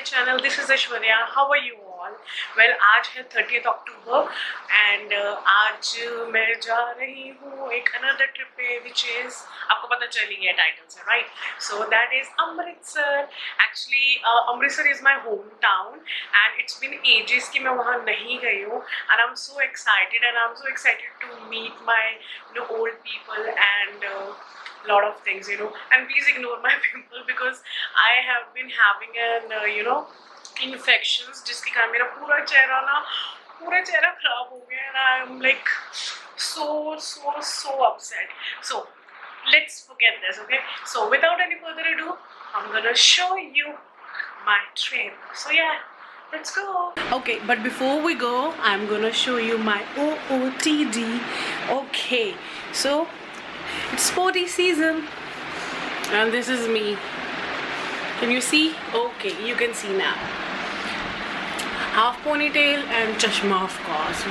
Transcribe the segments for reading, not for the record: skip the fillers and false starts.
channel. This is Aishwarya. How are you all? Well, आज है 30th October and आज मैं जा रही हूँ एक another trip पे, which is आपको पता चल ही गया टाइटल से, right? So that is Amritsar. Actually, Amritsar is my hometown and it's been ages कि मैं वहाँ नहीं गई हूँ and I'm so excited to meet my old people and lot of things, and please ignore my pimple because I have been having an infections जिसके कारण मेरा पूरा चेहरा खराब हो गया and I am like so upset. So let's forget this, okay? So without any further ado, I'm gonna show you my trip. So yeah, let's go. Okay, but before we go, I'm gonna show you my OOTD. Okay, so it's sporty season and this is me. Can you see? Okay, you can see now. Half ponytail and chashma, of course,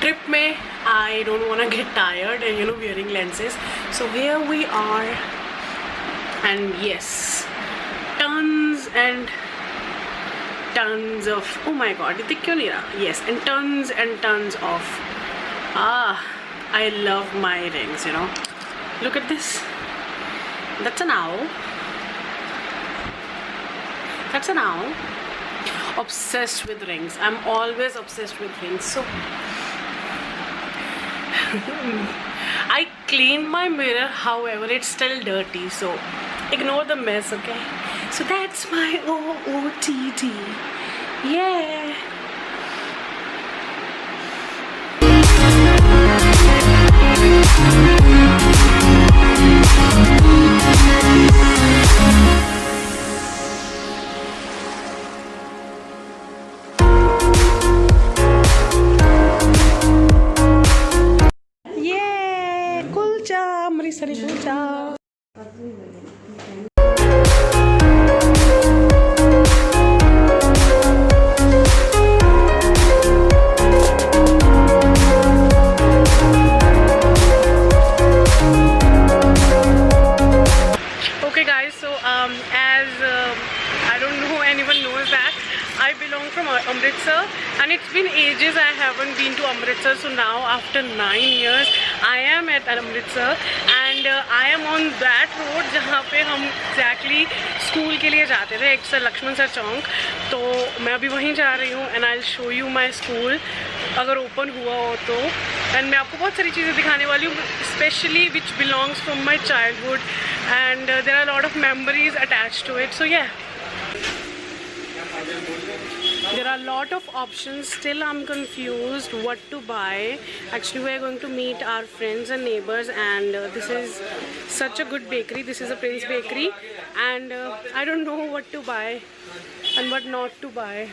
Trip mein, I don't want to get tired and wearing lenses. So here we are, and yes, tons and tons of, oh my god, yes, and tons of, I love my rings, Look at this. That's an owl. That's an owl. Obsessed with rings. I'm always obsessed with rings. So I cleaned my mirror, however it's still dirty, so ignore the mess, okay? So that's my OOTD. Yeah. Amritsari kulcha. Okay guys, so as I don't know anyone knows that I belong from Amritsar and it's been ages I haven't been to Amritsar. So now after 9 years I am at Amritsar and I am on that road जहाँ पे हम exactly school के लिए जाते थे, एक Lakshman sir चौक. तो मैं अभी वहीं जा रही हूँ and I'll show you my school अगर open हुआ हो तो. and मैं आपको बहुत सारी चीज़ें दिखाने वाली हूँ, especially which belongs from my childhood and there are a lot of memories attached to it. So yeah, there are a lot of options. Still I'm confused what to buy. Actually we are going to meet our friends and neighbors and this is such a good bakery. This is a Prince Bakery and I don't know what to buy and what not to buy.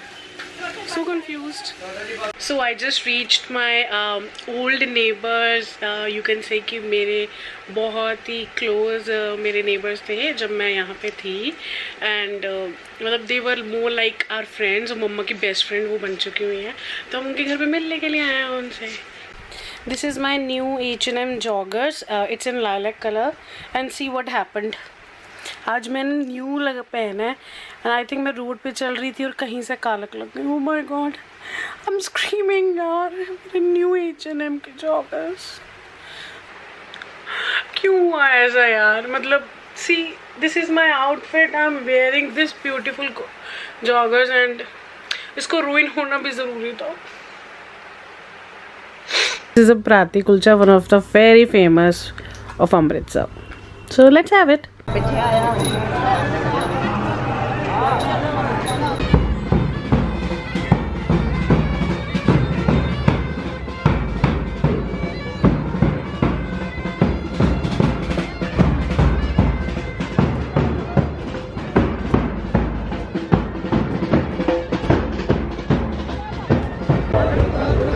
So confused. So I just reached my old neighbors. You can say कि मेरे बहुत ही close मेरे neighbors थे जब मैं यहाँ पे थी and मतलब they were more like our friends. मम्मा की best friend वो बन चुकी हुई हैं, तो हम उनके घर पे मिलने के लिए आए हैं उनसे. This is my new H&M joggers. It's in lilac color and see what happened. आज मैंने न्यू पहना है and I think मैं रोड पे चल रही थी और कहीं से कालक लग गई. Oh my god, I'm screaming यार. मेरे न्यू H&M के joggers क्यों हुआ ऐसा यार? मतलब see, this is my outfit. I'm wearing this beautiful joggers and इसको ruin होना भी ज़रूरी था. This is a Prati Kulcha, one of the very famous of Amritsar. So let's have it.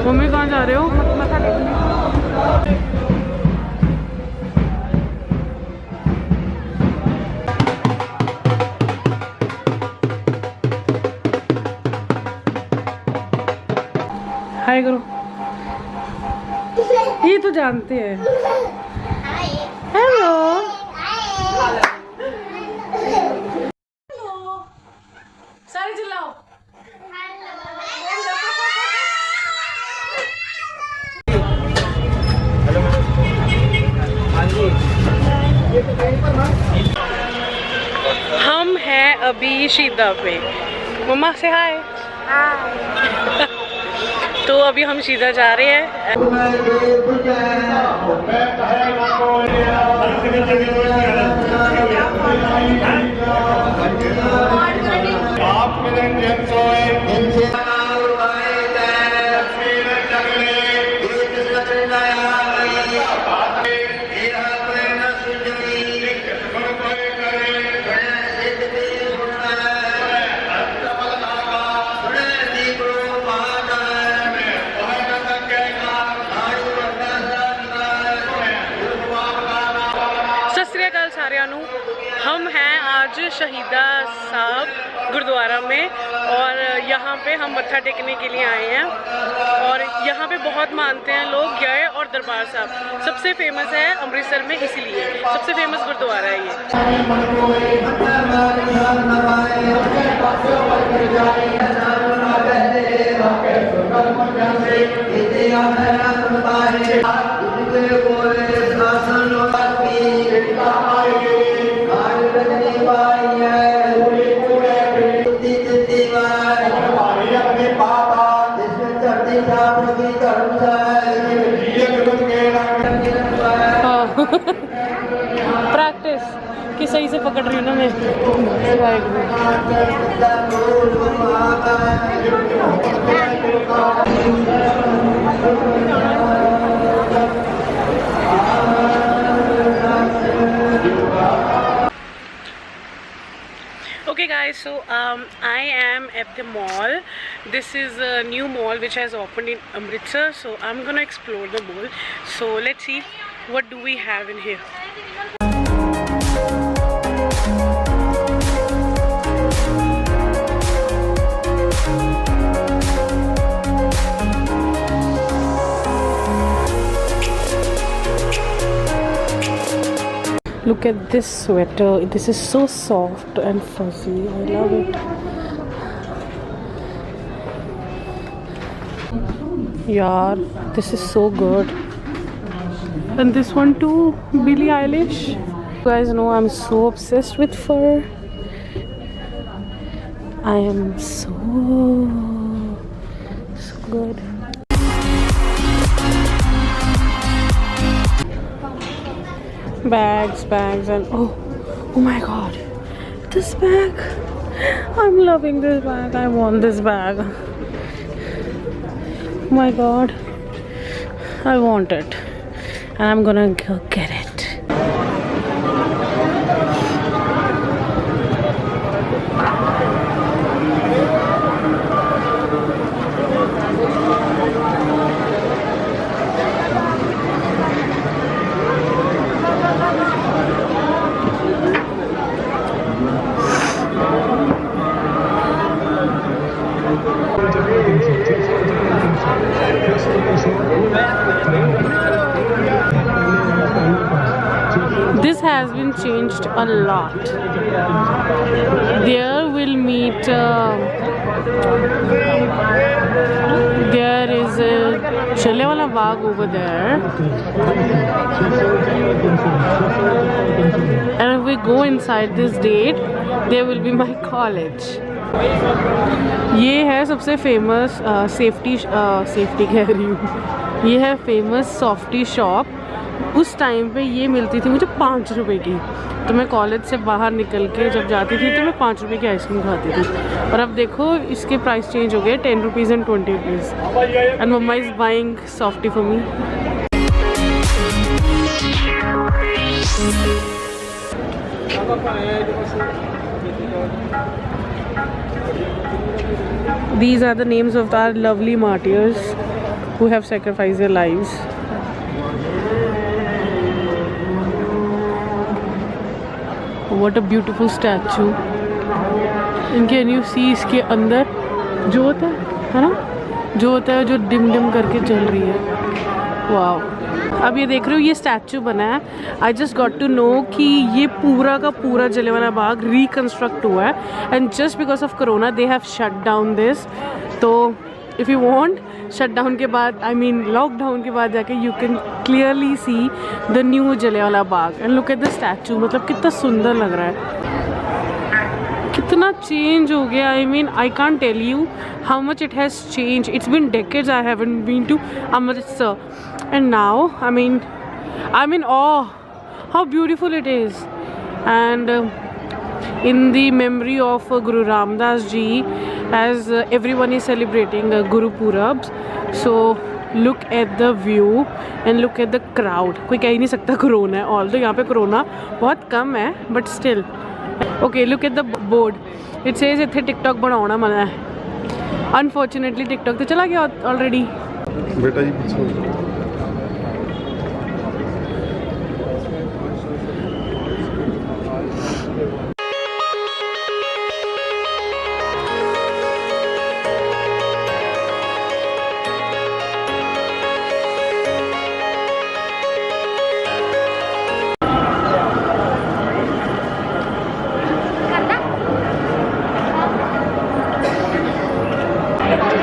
Mummy कहाँ जा रहे हो? मथा टेकने. हाय करो. ये तो जानते हैं. हेलो. सारे चिल्ला अभी शीदा पे। मम्मा से हाय। तो अभी हम शीदा जा रहे हैं। सत श्री अकाल सारिਆਂ ਨੂੰ। हम हैं आज शहीदा साहब गुरुद्वारा में और यहाँ पे हम मत्था टेकने के लिए आए हैं और यहाँ पे बहुत मानते हैं लोग जय और दरबार साहब सबसे फेमस है अमृतसर में, इसीलिए सबसे फेमस गुरुद्वारा है प्रैक्टिस कि सही से पकड़ रही हूँ ना मैं। Okay guys, so I am at the mall. This is a new mall which has opened in Amritsar, so I'm gonna explore the mall. So let's see what do we have in here. Look at this sweater. This is so soft and fuzzy. I love it. Yeah, this is so good. And this one too, Billie Eilish. You guys know I'm so obsessed with fur. I am so good. Bags and oh my god, this bag, I'm loving this bag. I want this bag. Oh my god, I want it and I'm gonna go get it. This has been changed a lot. There will meet there is a Jallianwala Bagh over there, and if we go inside this gate, there will be my college. ये है सबसे famous safety कह रही हूँ, ये है famous softy shop. उस time पे ये मिलती थी मुझे 5 रुपए की, तो मैं कॉलेज से बाहर निकल के जब जाती थी तो मैं 5 रुपए की आइसक्रीम खाती थी। और अब देखो इसके प्राइस चेंज हो गए, 10 rupees and 20 rupees. And mamma is buying softy for me. These are the names of our lovely martyrs who have sacrificed their lives. What a beautiful statue. And can you see इसके अंदर जोत है ना, जोत है जो dim dim करके जल रही है। वाओ, अब ये देख रहे हो ये स्टैचू बना है। I just got to know कि ये पूरा का पूरा जलियांवाला बाग रिकन्स्ट्रक्ट हुआ है and just because of corona they have shut down this. तो if you want, shut down के बाद आई मीन लॉकडाउन के बाद जाके you can clearly see the new Jallianwala Bagh and look at the statue. मतलब कितना सुंदर लग रहा है, कितना चेंज हो गया. I mean, I can't tell you how much it has changed. It's been decades I haven't been to Amritsar, and now I'm in awe how beautiful it is. And in the memory of Guru Ramdas ji, as everyone is celebrating Guru Purabs, so look at the view and look at the crowd. कोई कह ही नहीं सकता corona है. Although यहाँ पे corona बहुत कम है, but still. Okay, look at the board. It says इत्थे टिकटॉक बनाना मना है. Unfortunately टिकटॉक तो चला गया already. बेटा जी पीछे.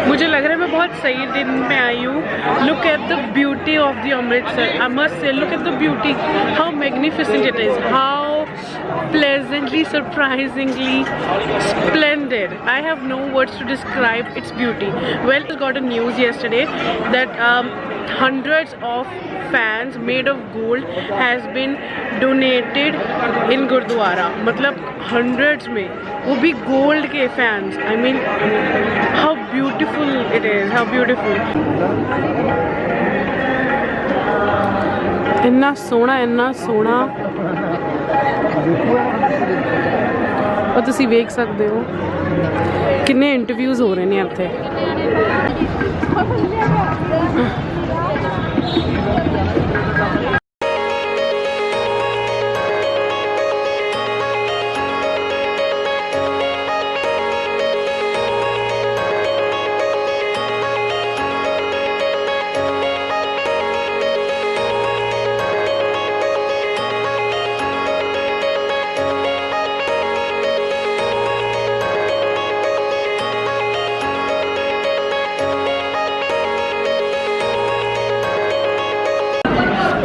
मुझे लग रहा है मैं बहुत सही दिन में आई हूँ. Look at the beauty of the Amritsar. I must say look at the beauty. How magnificent it is. How pleasantly, surprisingly splendid. I have no words to describe its beauty. Well, I got a news yesterday that hundreds of fans made of gold has been donated in Gurdwara. मतलब hundreds में, वो भी gold के fans. I mean, how beautiful it is. How beautiful. इन्ना सोना, इन्ना सोना. और ਤੁਸੀਂ ਵੇਖ ਸਕਦੇ ਹੋ ਕਿੰਨੇ ਇੰਟਰਵਿਊਜ਼ ਹੋ ਰਹੇ ਨੇ ਇੱਥੇ.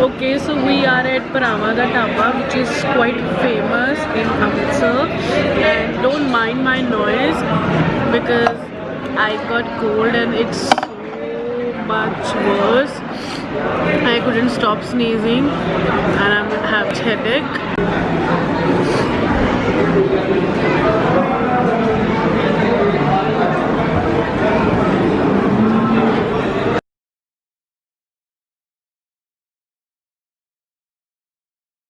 Okay, so we are at Paramada Dhaba, which is quite famous in Amritsar, and don't mind my noise because I got cold and it's so much worse. I couldn't stop sneezing and I'm having a headache.